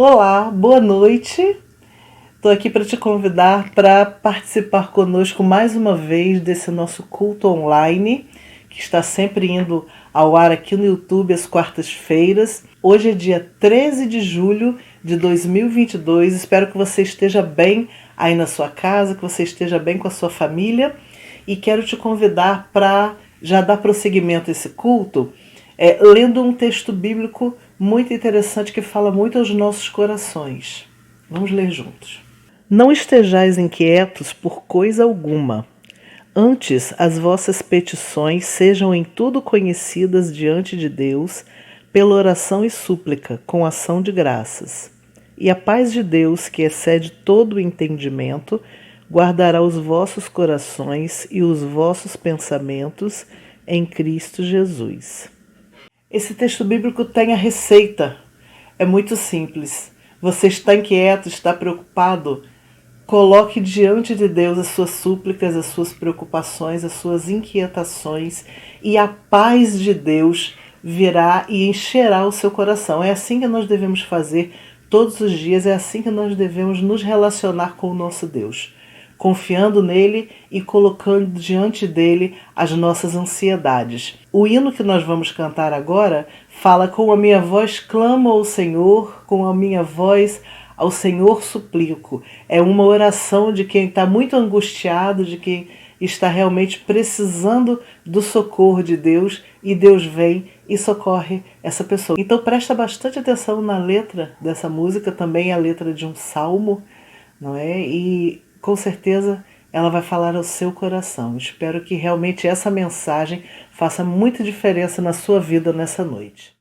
Olá, boa noite. Estou aqui para te convidar para participar conosco mais uma vez desse nosso culto online, que está sempre indo ao ar aqui no YouTube às quartas-feiras. Hoje é dia 13 de julho de 2022. Espero que você esteja bem aí na sua casa, que você esteja bem com a sua família. E quero te convidar para já dar prosseguimento a esse culto, lendo um texto bíblico muito interessante que fala muito aos nossos corações. Vamos ler juntos. Não estejais inquietos por coisa alguma. Antes, as vossas petições sejam em tudo conhecidas diante de Deus, pela oração e súplica, com ação de graças. E a paz de Deus, que excede todo o entendimento, guardará os vossos corações e os vossos pensamentos em Cristo Jesus. Esse texto bíblico tem a receita. É muito simples. Você está inquieto, está preocupado? Coloque diante de Deus as suas súplicas, as suas preocupações, as suas inquietações, e a paz de Deus virá e encherá o seu coração. É assim que nós devemos fazer todos os dias, é assim que nós devemos nos relacionar com o nosso Deus, confiando nele e colocando diante dele as nossas ansiedades. O hino que nós vamos cantar agora fala: com a minha voz clamo ao Senhor, com a minha voz ao Senhor suplico. É uma oração de quem está muito angustiado, de quem está realmente precisando do socorro de Deus, e Deus vem e socorre essa pessoa. Então presta bastante atenção na letra dessa música, também a letra de um salmo, não é? E com certeza ela vai falar ao seu coração. Espero que realmente essa mensagem faça muita diferença na sua vida nessa noite.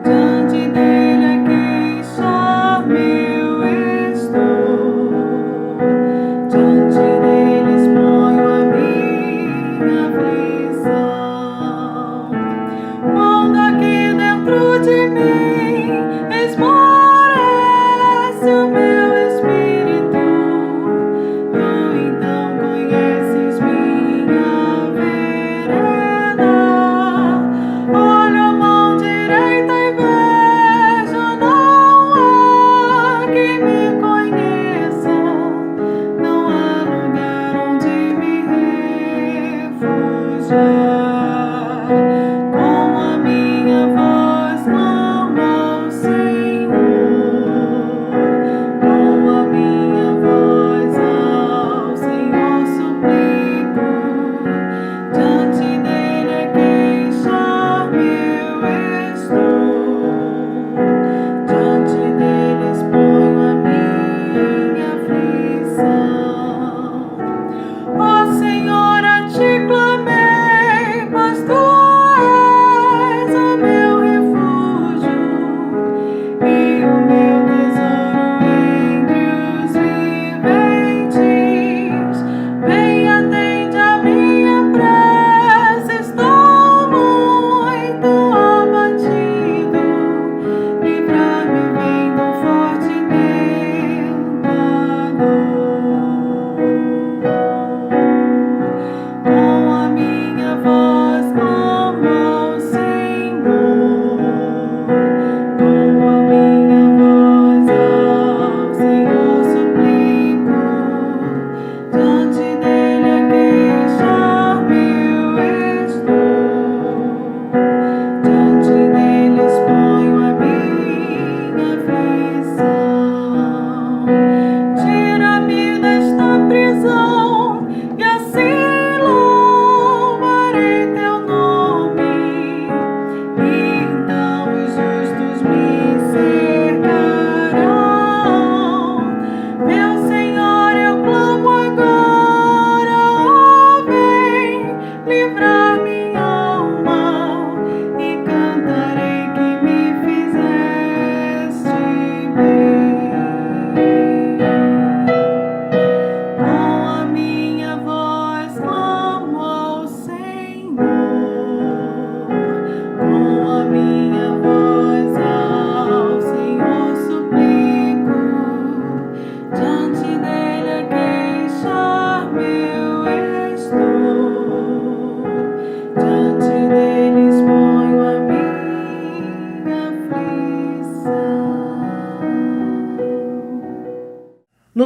Diante dele a queixar-me eu estou.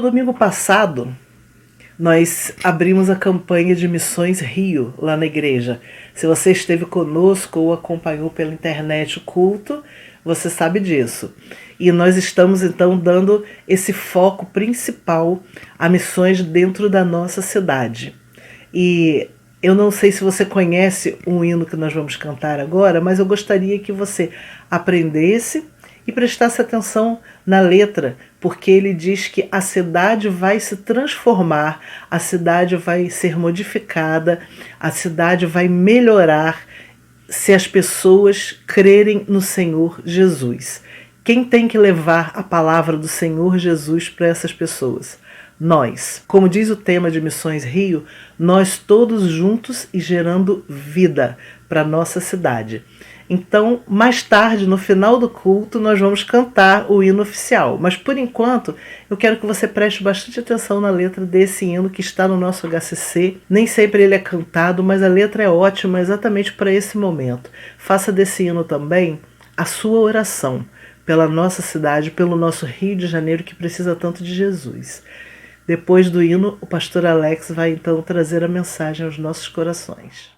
No domingo passado, nós abrimos a campanha de Missões Rio, lá na igreja. Se você esteve conosco ou acompanhou pela internet o culto, você sabe disso. E nós estamos, então, dando esse foco principal a missões dentro da nossa cidade. E eu não sei se você conhece um hino que nós vamos cantar agora, mas eu gostaria que você aprendesse e prestasse atenção na letra, porque ele diz que a cidade vai se transformar, a cidade vai ser modificada, a cidade vai melhorar se as pessoas crerem no Senhor Jesus. Quem tem que levar a palavra do Senhor Jesus para essas pessoas? Nós. Como diz o tema de Missões Rio, nós todos juntos e gerando vida para a nossa cidade. Então, mais tarde, no final do culto, nós vamos cantar o hino oficial. Mas, por enquanto, eu quero que você preste bastante atenção na letra desse hino que está no nosso HCC. Nem sempre ele é cantado, mas a letra é ótima exatamente para esse momento. Faça desse hino também a sua oração pela nossa cidade, pelo nosso Rio de Janeiro, que precisa tanto de Jesus. Depois do hino, o pastor Alex vai então trazer a mensagem aos nossos corações.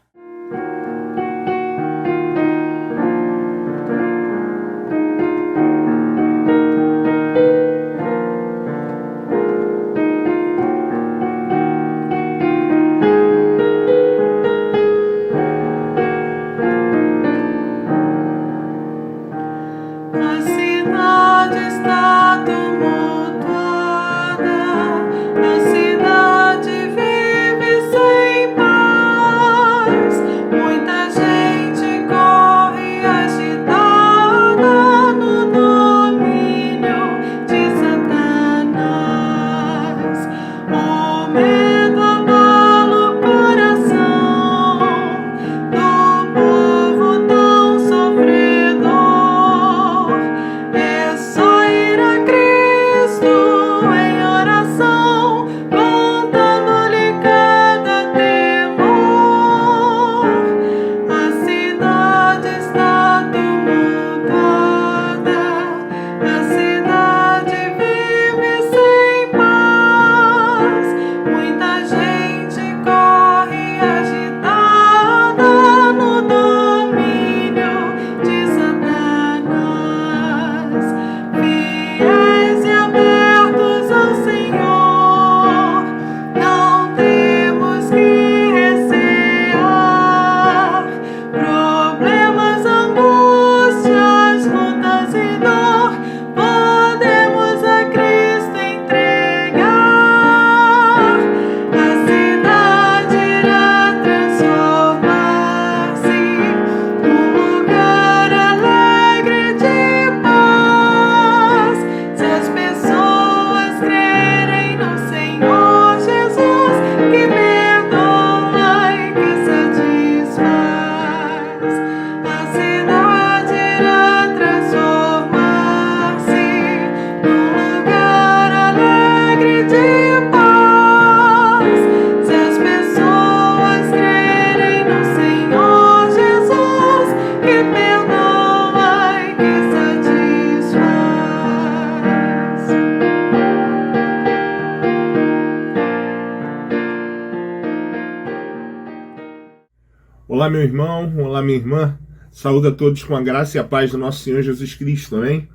Olá, meu irmão, olá, minha irmã. Saúde a todos com a graça e a paz do nosso Senhor Jesus Cristo, amém?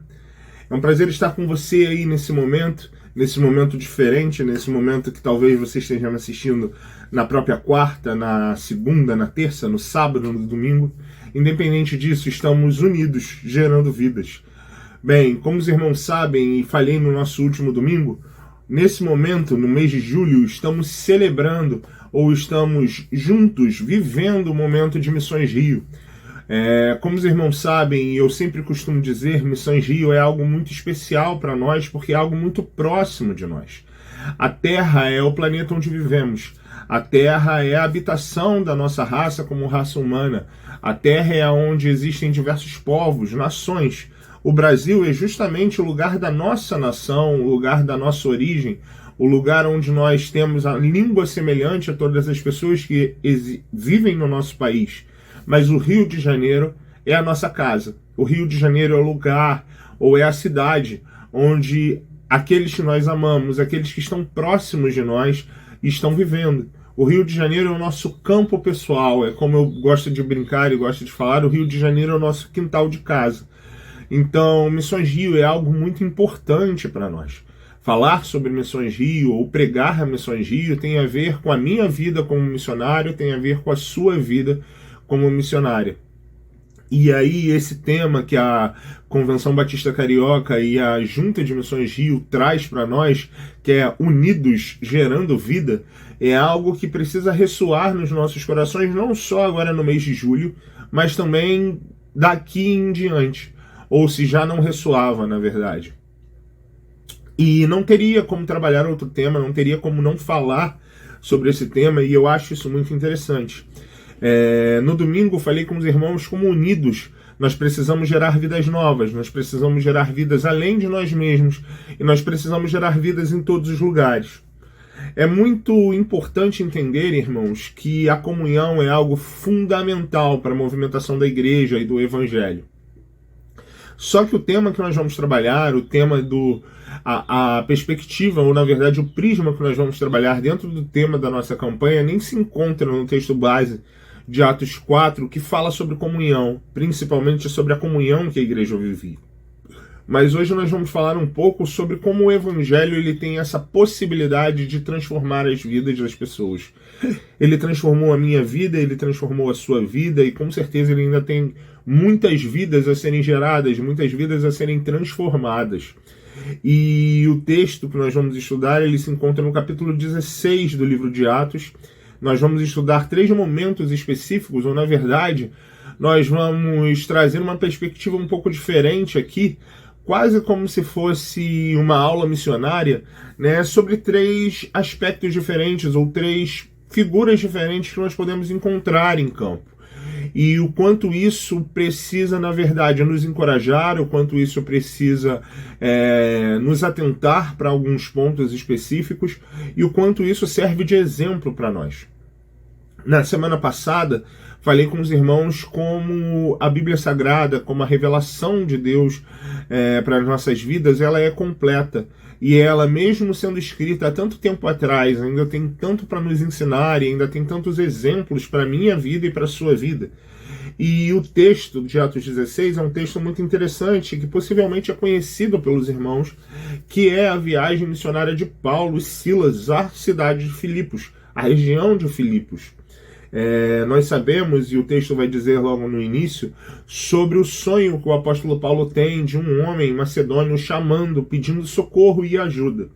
É um prazer estar com você aí nesse momento diferente, nesse momento que talvez você esteja me assistindo na própria quarta, na segunda, na terça, no sábado, no domingo. Independente disso, estamos unidos, gerando vidas. Bem, como os irmãos sabem e falei no nosso último domingo, nesse momento, no mês de julho, estamos celebrando ou estamos juntos vivendo o momento de Missões Rio. Como os irmãos sabem, e eu sempre costumo dizer, Missões Rio é algo muito especial para nós, porque é algo muito próximo de nós. A Terra é o planeta onde vivemos. A Terra é a habitação da nossa raça como raça humana. A Terra é onde existem diversos povos, nações. O Brasil é justamente o lugar da nossa nação, o lugar da nossa origem, o lugar onde nós temos a língua semelhante a todas as pessoas que vivem no nosso país. Mas o Rio de Janeiro é a nossa casa. O Rio de Janeiro é o lugar, ou é a cidade, onde aqueles que nós amamos, aqueles que estão próximos de nós, estão vivendo. O Rio de Janeiro é o nosso campo pessoal, é como eu gosto de brincar e gosto de falar, o Rio de Janeiro é o nosso quintal de casa. Então, Missões Rio é algo muito importante para nós. Falar sobre Missões Rio ou pregar a Missões Rio tem a ver com a minha vida como missionário, tem a ver com a sua vida como missionária. E aí esse tema que a Convenção Batista Carioca e a Junta de Missões Rio traz para nós, que é Unidos Gerando Vida, é algo que precisa ressoar nos nossos corações, não só agora no mês de julho, mas também daqui em diante. Ou se já não ressoava, na verdade. E não teria como trabalhar outro tema, não teria como não falar sobre esse tema, e eu acho isso muito interessante. No domingo falei com os irmãos como unidos nós precisamos gerar vidas novas, nós precisamos gerar vidas além de nós mesmos, e nós precisamos gerar vidas em todos os lugares. É muito importante entender, irmãos, que a comunhão é algo fundamental para a movimentação da igreja e do evangelho. Só que o tema que nós vamos trabalhar, o tema a perspectiva, ou na verdade o prisma que nós vamos trabalhar dentro do tema da nossa campanha, nem se encontra no texto base de Atos 4, que fala sobre comunhão, principalmente sobre a comunhão que a igreja vivia. Mas hoje nós vamos falar um pouco sobre como o evangelho ele tem essa possibilidade de transformar as vidas das pessoas. Ele transformou a minha vida, ele transformou a sua vida, e com certeza ele ainda tem muitas vidas a serem geradas, muitas vidas a serem transformadas. E o texto que nós vamos estudar, ele se encontra no capítulo 16 do livro de Atos. Nós vamos estudar 3 momentos específicos, ou na verdade, nós vamos trazer uma perspectiva um pouco diferente aqui, quase como se fosse uma aula missionária, né, sobre 3 aspectos diferentes, ou 3 figuras diferentes que nós podemos encontrar em campo. E o quanto isso precisa, na verdade, nos encorajar, o quanto isso precisa nos atentar para alguns pontos específicos, e o quanto isso serve de exemplo para nós. Na semana passada, falei com os irmãos como a Bíblia Sagrada, como a revelação de Deus para as nossas vidas, ela é completa. E ela, mesmo sendo escrita há tanto tempo atrás, ainda tem tanto para nos ensinar, e ainda tem tantos exemplos para a minha vida e para a sua vida. E o texto de Atos 16 é um texto muito interessante, que possivelmente é conhecido pelos irmãos, que é a viagem missionária de Paulo e Silas à cidade de Filipos, à região de Filipos. Nós sabemos, e o texto vai dizer logo no início, sobre o sonho que o apóstolo Paulo tem de um homem macedônio chamando, pedindo socorro e ajuda.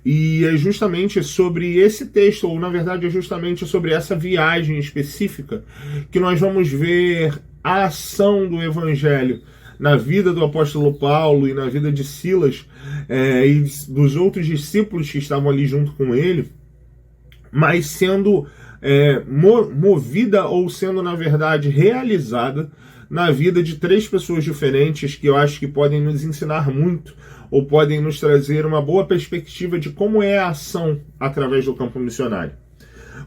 E é justamente sobre esse texto, ou na verdade é justamente sobre essa viagem específica, que nós vamos ver a ação do evangelho na vida do apóstolo Paulo e na vida de Silas e dos outros discípulos que estavam ali junto com ele, mas sendo movida, ou sendo na verdade realizada na vida de 3 pessoas diferentes, que eu acho que podem nos ensinar muito, ou podem nos trazer uma boa perspectiva de como é a ação através do campo missionário.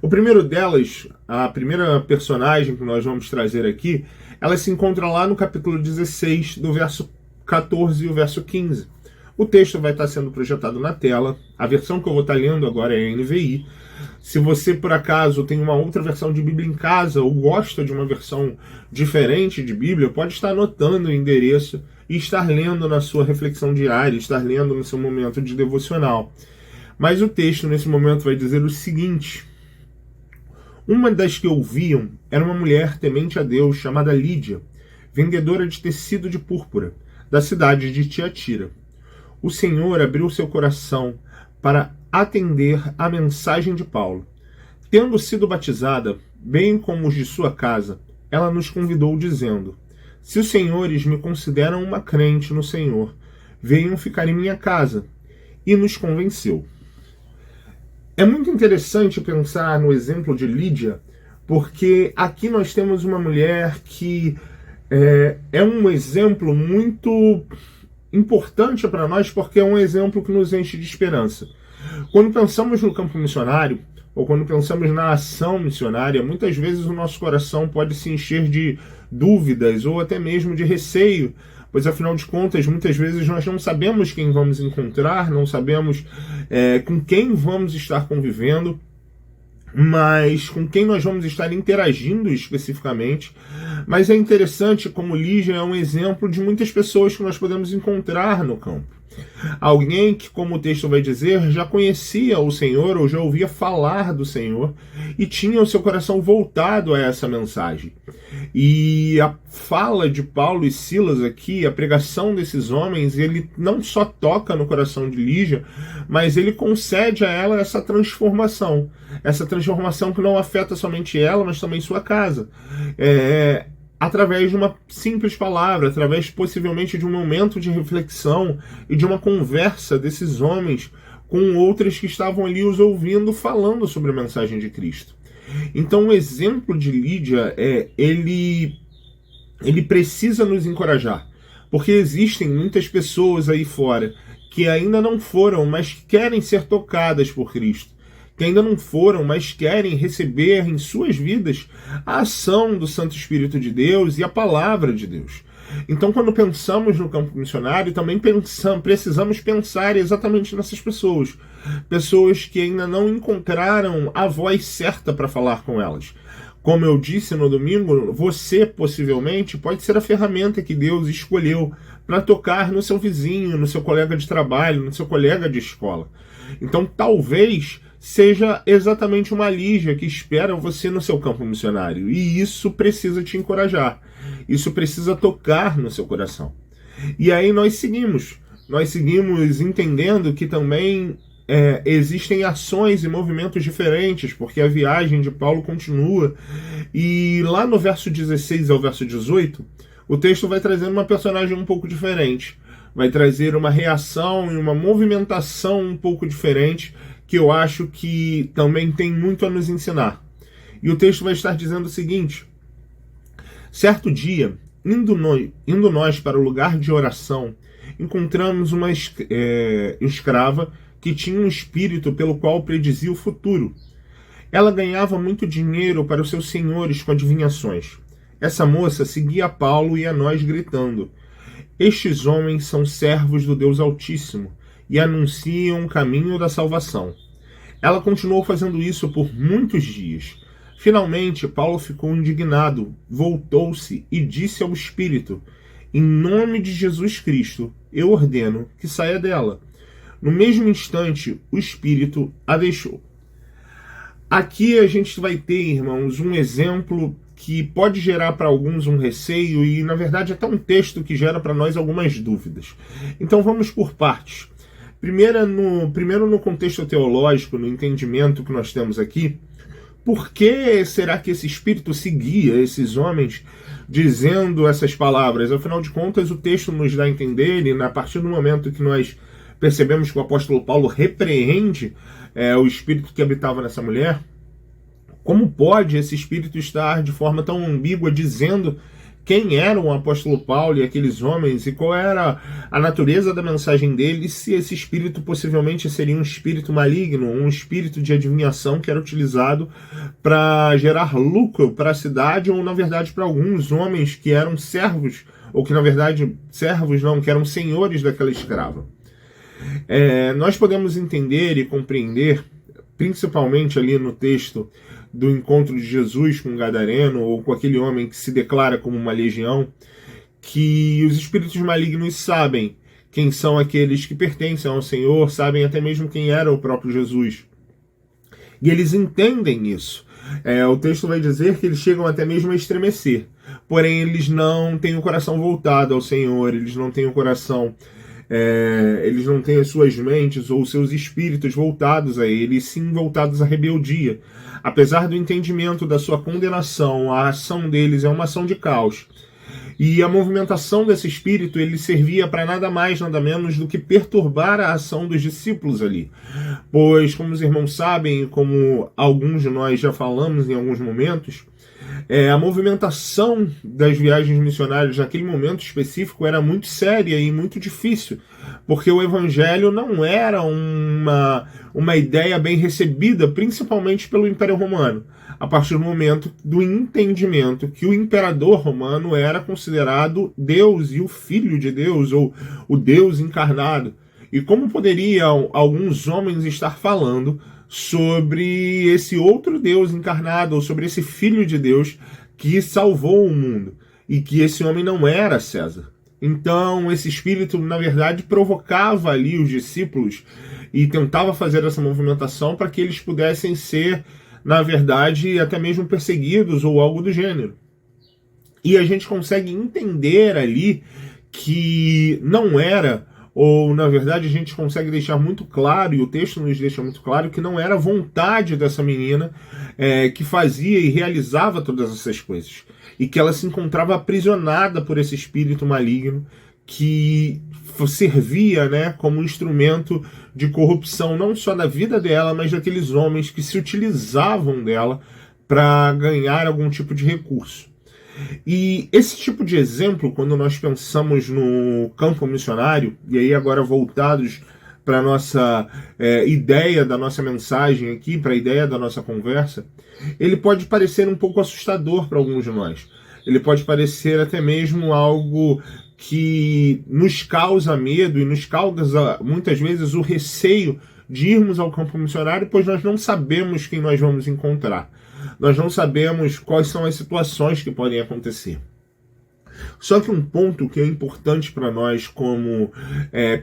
O primeiro delas, a primeira personagem que nós vamos trazer aqui, ela se encontra lá no capítulo 16, do verso 14 e o verso 15. O texto vai estar sendo projetado na tela, a versão que eu vou estar lendo agora é a NVI. Se você, por acaso, tem uma outra versão de Bíblia em casa ou gosta de uma versão diferente de Bíblia, pode estar anotando o endereço e estar lendo na sua reflexão diária, estar lendo no seu momento de devocional. Mas o texto, nesse momento, vai dizer o seguinte: uma das que ouviam era uma mulher temente a Deus chamada Lídia, vendedora de tecido de púrpura, da cidade de Tiatira. O Senhor abriu seu coração para atender à mensagem de Paulo. Tendo sido batizada, bem como os de sua casa, ela nos convidou dizendo: se os senhores me consideram uma crente no Senhor, venham ficar em minha casa. E nos convenceu. É muito interessante pensar no exemplo de Lídia, porque aqui nós temos uma mulher que é um exemplo muito importante para nós, porque é um exemplo que nos enche de esperança. Quando pensamos no campo missionário, ou quando pensamos na ação missionária, muitas vezes o nosso coração pode se encher de dúvidas ou até mesmo de receio, pois afinal de contas, muitas vezes nós não sabemos quem vamos encontrar, não sabemos com quem vamos estar convivendo, mas com quem nós vamos estar interagindo especificamente. Mas é interessante como Lígia é um exemplo de muitas pessoas que nós podemos encontrar no campo. Alguém que, como o texto vai dizer, já conhecia o Senhor ou já ouvia falar do Senhor e tinha o seu coração voltado a essa mensagem. E a fala de Paulo e Silas aqui, a pregação desses homens, ele não só toca no coração de Lígia, mas ele concede a ela essa transformação que não afeta somente ela, mas também sua casa. Através de uma simples palavra, através possivelmente de um momento de reflexão e de uma conversa desses homens com outras que estavam ali os ouvindo, falando sobre a mensagem de Cristo. Então o exemplo de Lídia, ele precisa nos encorajar, porque existem muitas pessoas aí fora que ainda não foram, mas que querem ser tocadas por Cristo, que ainda não foram, mas querem receber em suas vidas a ação do Santo Espírito de Deus e a palavra de Deus. Então, quando pensamos no campo missionário, também precisamos pensar exatamente nessas pessoas. Pessoas que ainda não encontraram a voz certa para falar com elas. Como eu disse no domingo, você possivelmente pode ser a ferramenta que Deus escolheu para tocar no seu vizinho, no seu colega de trabalho, no seu colega de escola. Então, talvez seja exatamente uma Lígia que espera você no seu campo missionário. E isso precisa te encorajar. Isso precisa tocar no seu coração. E aí nós seguimos entendendo que também existem ações e movimentos diferentes, porque a viagem de Paulo continua. E lá no verso 16 ao verso 18, o texto vai trazer uma personagem um pouco diferente. Vai trazer uma reação e uma movimentação um pouco diferente, que eu acho que também tem muito a nos ensinar. E o texto vai estar dizendo o seguinte: certo dia, indo nós para o lugar de oração, encontramos uma escrava que tinha um espírito pelo qual predizia o futuro. Ela ganhava muito dinheiro para os seus senhores com adivinhações. Essa moça seguia a Paulo e a nós gritando: estes homens são servos do Deus Altíssimo e anunciam o caminho da salvação. Ela continuou fazendo isso por muitos dias. Finalmente, Paulo ficou indignado, voltou-se e disse ao espírito: em nome de Jesus Cristo, eu ordeno que saia dela. No mesmo instante, o espírito a deixou. Aqui a gente vai ter, irmãos, um exemplo que pode gerar para alguns um receio e, na verdade, até um texto que gera para nós algumas dúvidas. Então vamos por partes. Primeiro no contexto teológico, no entendimento que nós temos aqui, por que será que esse espírito seguia esses homens dizendo essas palavras? Afinal de contas, o texto nos dá a entender, e a partir do momento que nós percebemos que o apóstolo Paulo repreende o espírito que habitava nessa mulher, como pode esse espírito estar de forma tão ambígua dizendo quem era o apóstolo Paulo e aqueles homens e qual era a natureza da mensagem deles, se esse espírito possivelmente seria um espírito maligno, um espírito de adivinhação que era utilizado para gerar lucro para a cidade ou, na verdade, para alguns homens que eram servos, ou que, na verdade, servos não, que eram senhores daquela escrava. Nós podemos entender e compreender, principalmente ali no texto do encontro de Jesus com o Gadareno, ou com aquele homem que se declara como uma legião, que os espíritos malignos sabem quem são aqueles que pertencem ao Senhor, sabem até mesmo quem era o próprio Jesus. E eles entendem isso. O texto vai dizer que eles chegam até mesmo a estremecer. Porém, eles não têm o coração voltado ao Senhor, eles não têm o coração... eles não têm as suas mentes ou seus espíritos voltados a ele, e sim voltados à rebeldia. Apesar do entendimento da sua condenação, a ação deles é uma ação de caos. E a movimentação desse espírito, ele servia para nada mais, nada menos do que perturbar a ação dos discípulos ali. Pois, como os irmãos sabem, como alguns de nós já falamos em alguns momentos, a movimentação das viagens missionárias naquele momento específico era muito séria e muito difícil, porque o evangelho não era uma ideia bem recebida, principalmente pelo Império Romano, a partir do momento do entendimento que o imperador romano era considerado Deus e o Filho de Deus, ou o Deus encarnado. E como poderiam alguns homens estar falando sobre esse outro Deus encarnado, ou sobre esse Filho de Deus que salvou o mundo, e que esse homem não era César? Então, esse espírito, na verdade, provocava ali os discípulos e tentava fazer essa movimentação para que eles pudessem ser, na verdade, até mesmo perseguidos ou algo do gênero. E a gente consegue entender ali que não era, ou na verdade a gente consegue deixar muito claro, e o texto nos deixa muito claro, que não era a vontade dessa menina que fazia e realizava todas essas coisas. E que ela se encontrava aprisionada por esse espírito maligno que servia, né, como um instrumento de corrupção, não só da vida dela, mas daqueles homens que se utilizavam dela para ganhar algum tipo de recurso. E esse tipo de exemplo, quando nós pensamos no campo missionário, e aí agora voltados para a nossa ideia da nossa mensagem aqui, para a ideia da nossa conversa, ele pode parecer um pouco assustador para alguns de nós. Ele pode parecer até mesmo algo que nos causa medo e nos causa muitas vezes o receio de irmos ao campo missionário, pois nós não sabemos quem nós vamos encontrar. Nós não sabemos quais são as situações que podem acontecer. Só que um ponto que é importante para nós como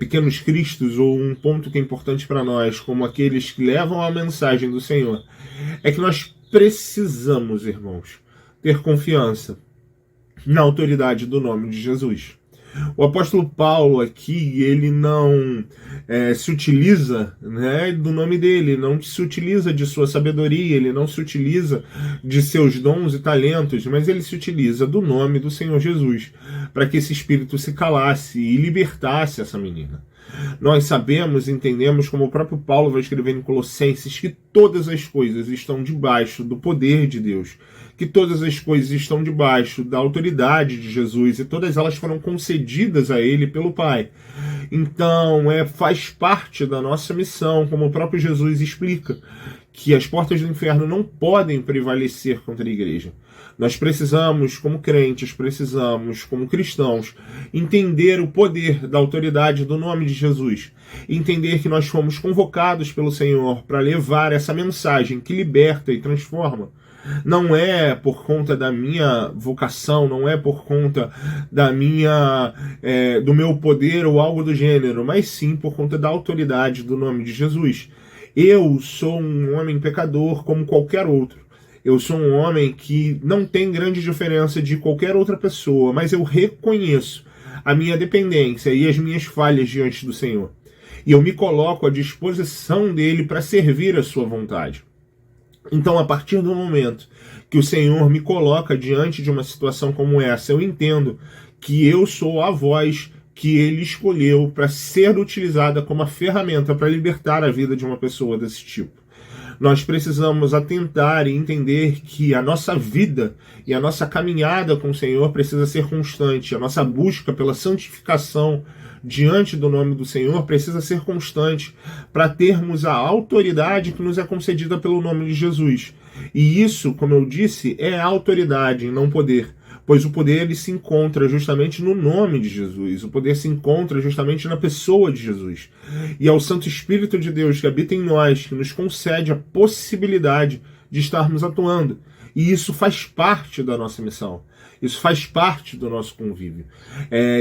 pequenos cristos, ou um ponto que é importante para nós como aqueles que levam a mensagem do Senhor, é que nós precisamos, irmãos, ter confiança na autoridade do nome de Jesus. O apóstolo Paulo aqui, ele não se utiliza, né, do nome dele, não se utiliza de sua sabedoria, ele não se utiliza de seus dons e talentos, mas ele se utiliza do nome do Senhor Jesus, para que esse espírito se calasse e libertasse essa menina. Nós sabemos, entendemos, como o próprio Paulo vai escrever em Colossenses, que todas as coisas estão debaixo do poder de Deus, que todas as coisas estão debaixo da autoridade de Jesus, e todas elas foram concedidas a ele pelo Pai. Então, faz parte da nossa missão, como o próprio Jesus explica, que as portas do inferno não podem prevalecer contra a igreja. Nós precisamos, como crentes, precisamos, como cristãos, entender o poder da autoridade do nome de Jesus. Entender que nós fomos convocados pelo Senhor para levar essa mensagem que liberta e transforma. Não é por conta da minha vocação, não é por conta do meu poder ou algo do gênero, mas sim por conta da autoridade do nome de Jesus. Eu sou um homem pecador como qualquer outro. Eu sou um homem que não tem grande diferença de qualquer outra pessoa, mas eu reconheço a minha dependência e as minhas falhas diante do Senhor. E eu me coloco à disposição dele para servir a sua vontade. Então, a partir do momento que o Senhor me coloca diante de uma situação como essa, eu entendo que eu sou a voz que ele escolheu para ser utilizada como a ferramenta para libertar a vida de uma pessoa desse tipo. Nós precisamos atentar e entender que a nossa vida e a nossa caminhada com o Senhor precisa ser constante. A nossa busca pela santificação diante do nome do Senhor precisa ser constante para termos a autoridade que nos é concedida pelo nome de Jesus. E isso, como eu disse, é autoridade, não poder. Pois o poder ele se encontra justamente no nome de Jesus. O poder se encontra justamente na pessoa de Jesus. E é o Santo Espírito de Deus que habita em nós, que nos concede a possibilidade de estarmos atuando. E isso faz parte da nossa missão. Isso faz parte do nosso convívio.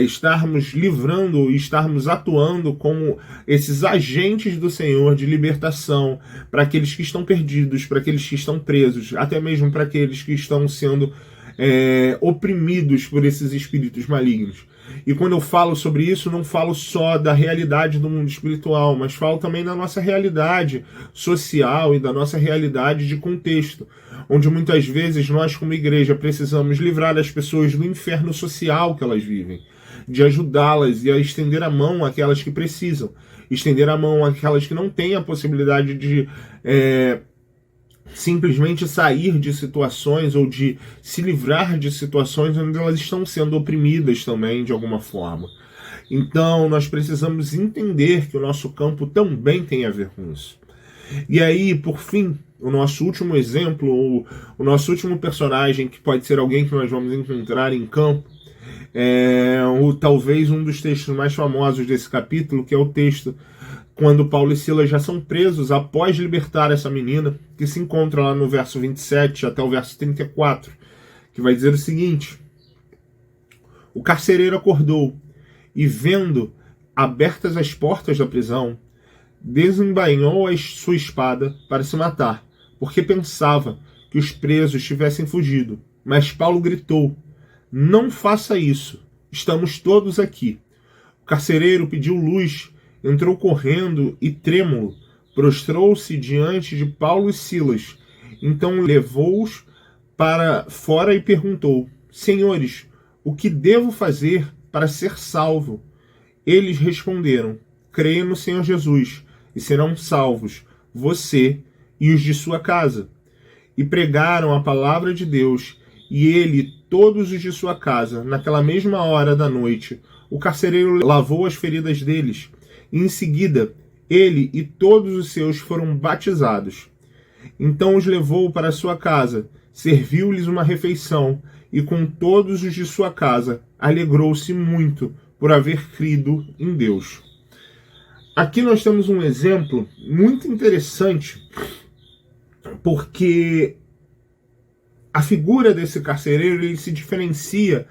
Estarmos livrando e estarmos atuando como esses agentes do Senhor de libertação para aqueles que estão perdidos, para aqueles que estão presos, até mesmo para aqueles que estão sendo oprimidos por esses espíritos malignos. E quando eu falo sobre isso, não falo só da realidade do mundo espiritual, mas falo também da nossa realidade social e da nossa realidade de contexto, onde muitas vezes nós como igreja precisamos livrar as pessoas do inferno social que elas vivem, de ajudá-las e a estender a mão àquelas que precisam, estender a mão àquelas que não têm a possibilidade de simplesmente sair de situações ou de se livrar de situações onde elas estão sendo oprimidas também de alguma forma. Então, nós precisamos entender que o nosso campo também tem a ver com isso. E aí, por fim, o nosso último exemplo, o nosso último personagem, que pode ser alguém que nós vamos encontrar em campo, talvez um dos textos mais famosos desse capítulo, que é o texto quando Paulo e Silas já são presos após libertar essa menina, que se encontra lá no verso 27 até o verso 34, que vai dizer o seguinte: o carcereiro acordou e, vendo abertas as portas da prisão, desembainhou a sua espada para se matar, porque pensava que os presos tivessem fugido. Mas Paulo gritou: não faça isso, estamos todos aqui. O carcereiro pediu luz, entrou correndo e, trêmulo, prostrou-se diante de Paulo e Silas. Então levou-os para fora e perguntou: senhores, o que devo fazer para ser salvo? Eles responderam: creia no Senhor Jesus, e serão salvos, você e os de sua casa. E pregaram a palavra de Deus, e ele e todos os de sua casa. Naquela mesma hora da noite, o carcereiro lavou as feridas deles, e em seguida ele e todos os seus foram batizados. Então os levou para sua casa, serviu-lhes uma refeição, e com todos os de sua casa alegrou-se muito por haver crido em Deus. Aqui nós temos um exemplo muito interessante, porque a figura desse carcereiro ele se diferencia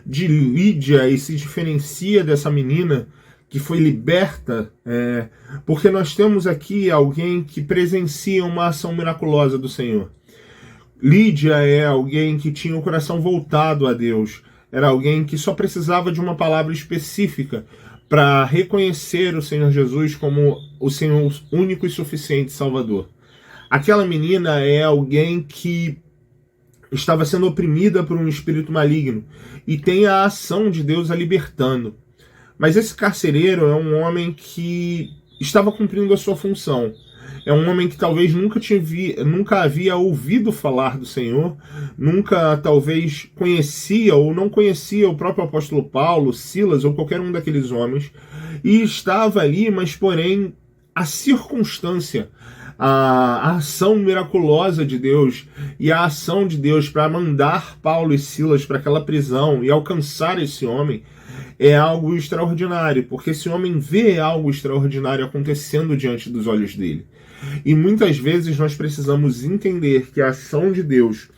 de Lídia e se diferencia dessa menina que foi liberta, porque nós temos aqui alguém que presencia uma ação miraculosa do Senhor. Lídia é alguém que tinha o coração voltado a Deus, era alguém que só precisava de uma palavra específica para reconhecer o Senhor Jesus como o Senhor único e suficiente Salvador. Aquela menina é alguém que estava sendo oprimida por um espírito maligno e tem a ação de Deus a libertando. Mas esse carcereiro é um homem que estava cumprindo a sua função. É um homem que talvez nunca havia ouvido falar do Senhor, nunca talvez conhecia ou não conhecia o próprio apóstolo Paulo, Silas ou qualquer um daqueles homens, e estava ali, mas porém a circunstância, a ação miraculosa de Deus e a ação de Deus para mandar Paulo e Silas para aquela prisão e alcançar esse homem é algo extraordinário, porque esse homem vê algo extraordinário acontecendo diante dos olhos dele. E muitas vezes nós precisamos entender que a ação de Deus,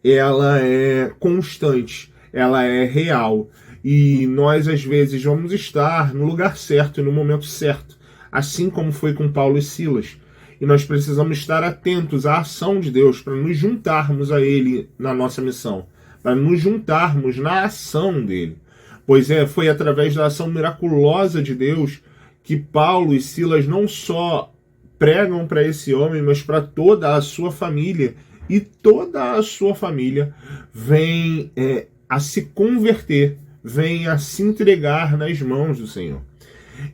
ela é constante, ela é real, e nós às vezes vamos estar no lugar certo e no momento certo, assim como foi com Paulo e Silas. E nós precisamos estar atentos à ação de Deus para nos juntarmos a Ele na nossa missão, para nos juntarmos na ação dele. Pois foi através da ação miraculosa de Deus que Paulo e Silas não só pregam para esse homem, mas para toda a sua família. E toda a sua família vem a se converter, vem a se entregar nas mãos do Senhor.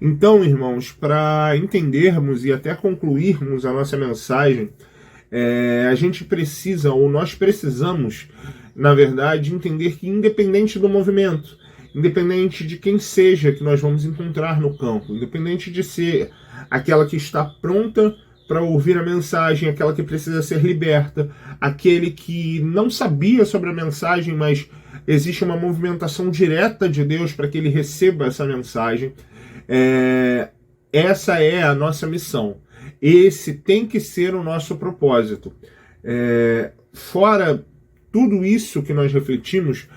Então, irmãos, para entendermos e até concluirmos a nossa mensagem, a gente precisa, ou nós precisamos, na verdade, entender que independente do movimento, independente de quem seja que nós vamos encontrar no campo, independente de ser aquela que está pronta para ouvir a mensagem, aquela que precisa ser liberta, aquele que não sabia sobre a mensagem, mas existe uma movimentação direta de Deus para que ele receba essa mensagem, essa é a nossa missão. Esse tem que ser o nosso propósito. Fora tudo isso que nós refletimos,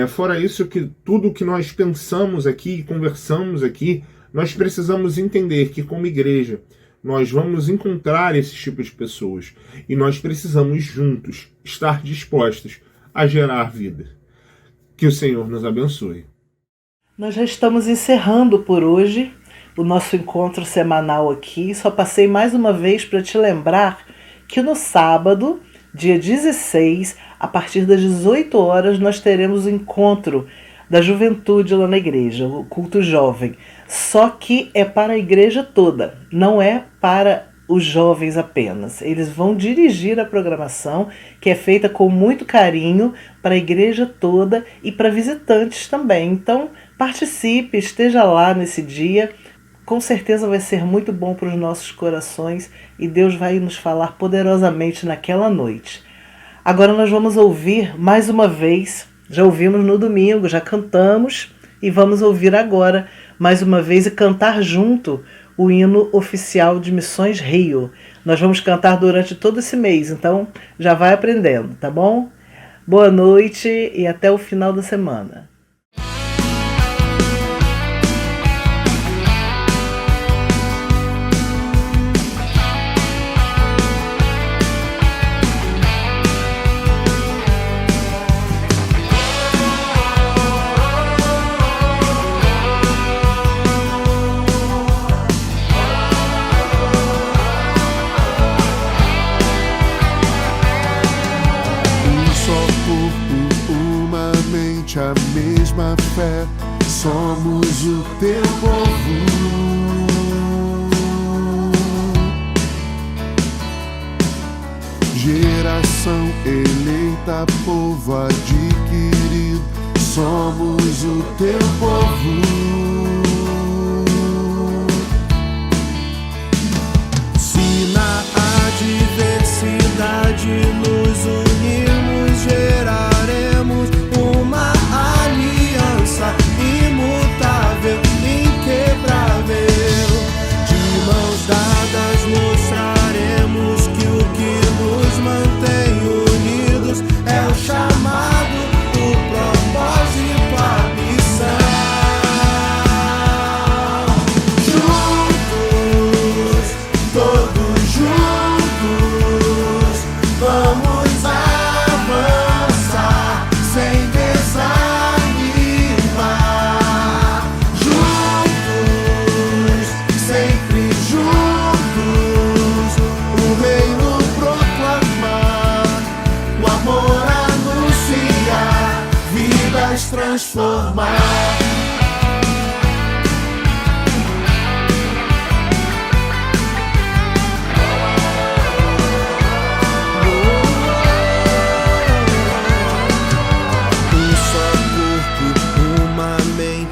fora isso, tudo que nós pensamos aqui e conversamos aqui, nós precisamos entender que como igreja nós vamos encontrar esse tipo de pessoas e nós precisamos juntos estar dispostos a gerar vida. Que o Senhor nos abençoe. Nós já estamos encerrando por hoje o nosso encontro semanal aqui. Só passei mais uma vez para te lembrar que no sábado, dia 16, a partir das 18 horas, nós teremos o encontro da juventude lá na igreja, o culto jovem. Só que é para a igreja toda, não é para os jovens apenas. Eles vão dirigir a programação, que é feita com muito carinho para a igreja toda e para visitantes também. Então, participe, esteja lá nesse dia. Com certeza vai ser muito bom para os nossos corações e Deus vai nos falar poderosamente naquela noite. Agora nós vamos ouvir mais uma vez, já ouvimos no domingo, já cantamos e vamos ouvir agora mais uma vez e cantar junto o hino oficial de Missões Rio. Nós vamos cantar durante todo esse mês, então já vai aprendendo, tá bom? Boa noite e até o final da semana. A mesma fé, somos o teu povo. Geração eleita, povo adquirido, somos o teu povo. Se na adversidade nos unirmos, geraremos uma aliança imutável, inquebrável. De mãos dadas mostraremos que o que nos mantém unidos é o chamado, o propósito, a missão. Juntos, todos juntos, vamos avançar sem desanimar. Juntos, sempre juntos, o reino proclamar, o amor anunciar, vidas transformar.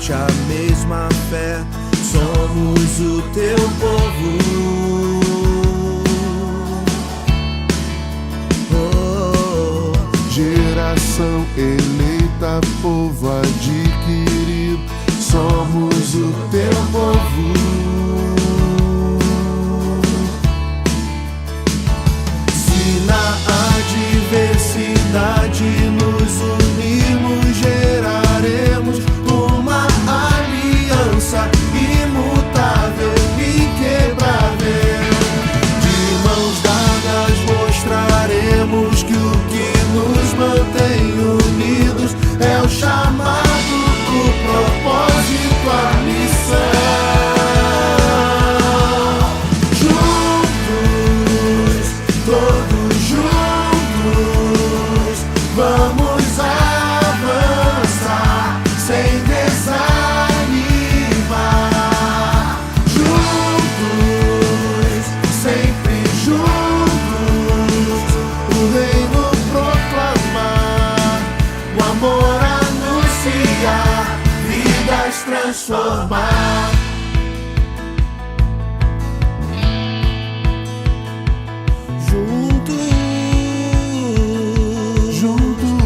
A mesma fé, somos o teu povo. Oh, geração eleita, povo adquirido, somos o teu povo. Se na adversidade nos unirmos, geraremos uma aliança imutável, inquebrável. De mãos dadas mostraremos que o que nos mantém unidos é o chamado, o propósito, a missão. Juntos, todos juntos, vamos avançar sem desanimar. Juntos, sempre juntos, o reino proclamar, o amor anunciar, vidas transformar. Juntos, juntos,